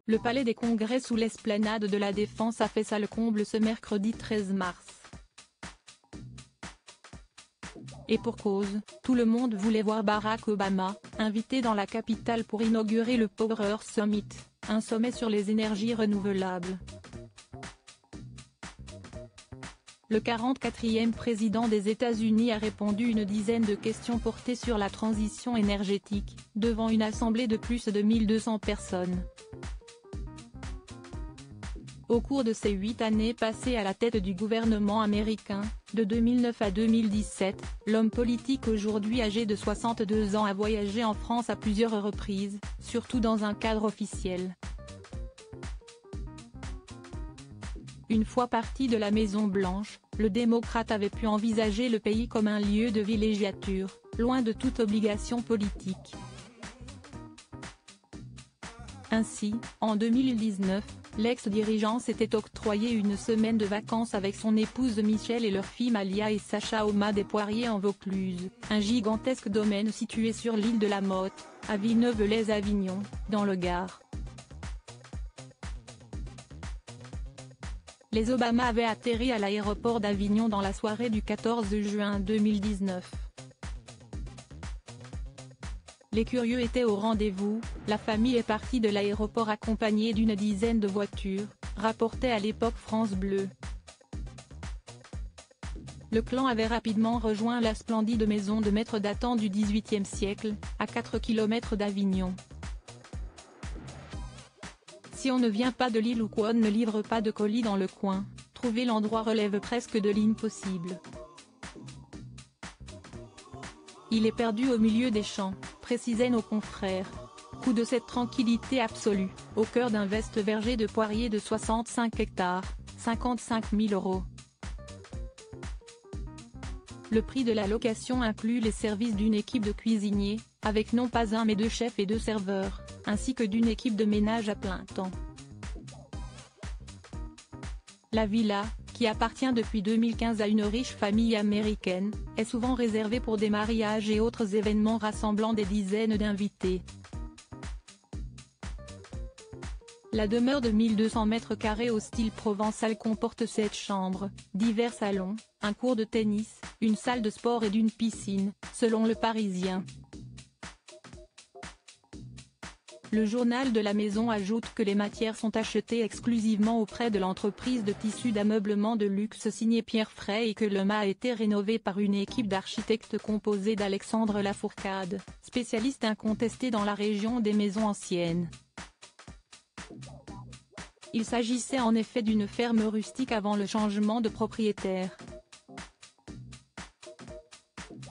Le palais des Congrès sous l'esplanade de la Défense a fait salle comble ce mercredi 13 mars. Et pour cause, tout le monde voulait voir Barack Obama, invité dans la capitale pour inaugurer le Power Summit, un sommet sur les énergies renouvelables. Le 44e président des États-Unis a répondu une dizaine de questions portées sur la transition énergétique, devant une assemblée de plus de 1200 personnes. Au cours de ces 8 années passées à la tête du gouvernement américain, de 2009 à 2017, l'homme politique aujourd'hui âgé de 62 ans a voyagé en France à plusieurs reprises, surtout dans un cadre officiel. Une fois parti de la Maison-Blanche, le démocrate avait pu envisager le pays comme un lieu de villégiature, loin de toute obligation politique. Ainsi, en 2019, l'ex-dirigeant s'était octroyé une semaine de vacances avec son épouse Michelle et leur fille Malia et Sacha au Mas des Poiriers en Vaucluse, un gigantesque domaine situé sur l'île de la Motte, à Villeneuve-lès-Avignon, dans le Gard. Les Obama avaient atterri à l'aéroport d'Avignon dans la soirée du 14 juin 2019. Les curieux étaient au rendez-vous, la famille est partie de l'aéroport accompagnée d'une dizaine de voitures, rapportait à l'époque France Bleu. Le clan avait rapidement rejoint la splendide maison de maître datant du XVIIIe siècle, à 4 km d'Avignon. Si on ne vient pas de l'île ou qu'on ne livre pas de colis dans le coin, trouver l'endroit relève presque de l'impossible. Il est perdu au milieu des champs, précisaient nos confrères. Coup de cette tranquillité absolue, au cœur d'un vaste verger de poiriers de 65 hectares, 55 000 €. Le prix de la location inclut les services d'une équipe de cuisiniers, avec non pas un mais 2 chefs et 2 serveurs, ainsi que d'une équipe de ménage à plein temps. La villa, qui appartient depuis 2015 à une riche famille américaine, est souvent réservée pour des mariages et autres événements rassemblant des dizaines d'invités. La demeure de 1200 mètres carrés au style provençal comporte 7 chambres, divers salons, un court de tennis, une salle de sport et d'une piscine, selon Le Parisien. Le journal de la maison ajoute que les matières sont achetées exclusivement auprès de l'entreprise de tissus d'ameublement de luxe signée Pierre Frey et que le mât a été rénové par une équipe d'architectes composée d'Alexandre Lafourcade, spécialiste incontesté dans la région des maisons anciennes. Il s'agissait en effet d'une ferme rustique avant le changement de propriétaire.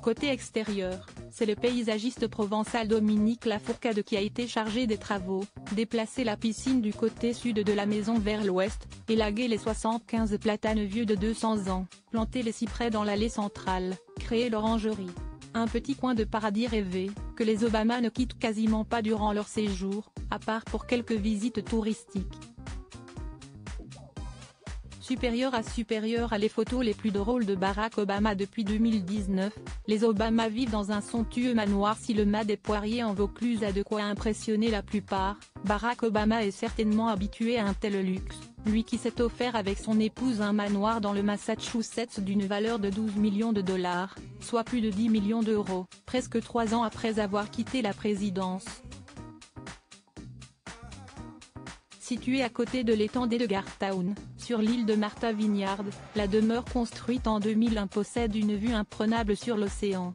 Côté extérieur, c'est le paysagiste provençal Dominique Lafourcade qui a été chargé des travaux, déplacer la piscine du côté sud de la maison vers l'ouest, élaguer les 75 platanes vieux de 200 ans, planter les cyprès dans l'allée centrale, créer l'orangerie. Un petit coin de paradis rêvé, que les Obama ne quittent quasiment pas durant leur séjour, à part pour quelques visites touristiques. Supérieur à les photos les plus drôles de Barack Obama depuis 2019, les Obama vivent dans un somptueux manoir si le Mas des Poiriers en Vaucluse a de quoi impressionner la plupart. Barack Obama est certainement habitué à un tel luxe, lui qui s'est offert avec son épouse un manoir dans le Massachusetts d'une valeur de 12 millions de dollars, soit plus de 10 millions d'euros, presque 3 ans après avoir quitté la présidence. Située à côté de l'étendue de Gardtown, sur l'île de Martha Vineyard, la demeure construite en 2001 possède une vue imprenable sur l'océan.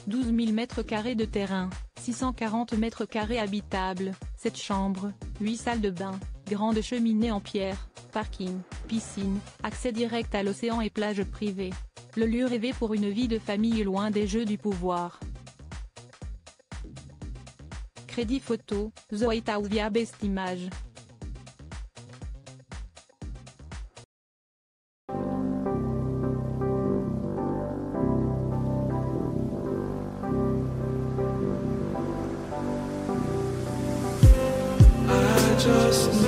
12 000 m² de terrain, 640 m² habitables, 7 chambres, 8 salles de bain, grande cheminée en pierre, parking, piscine, accès direct à l'océan et plage privée. Le lieu rêvé pour une vie de famille loin des jeux du pouvoir. Crédit photo, The White House via Best Image. I just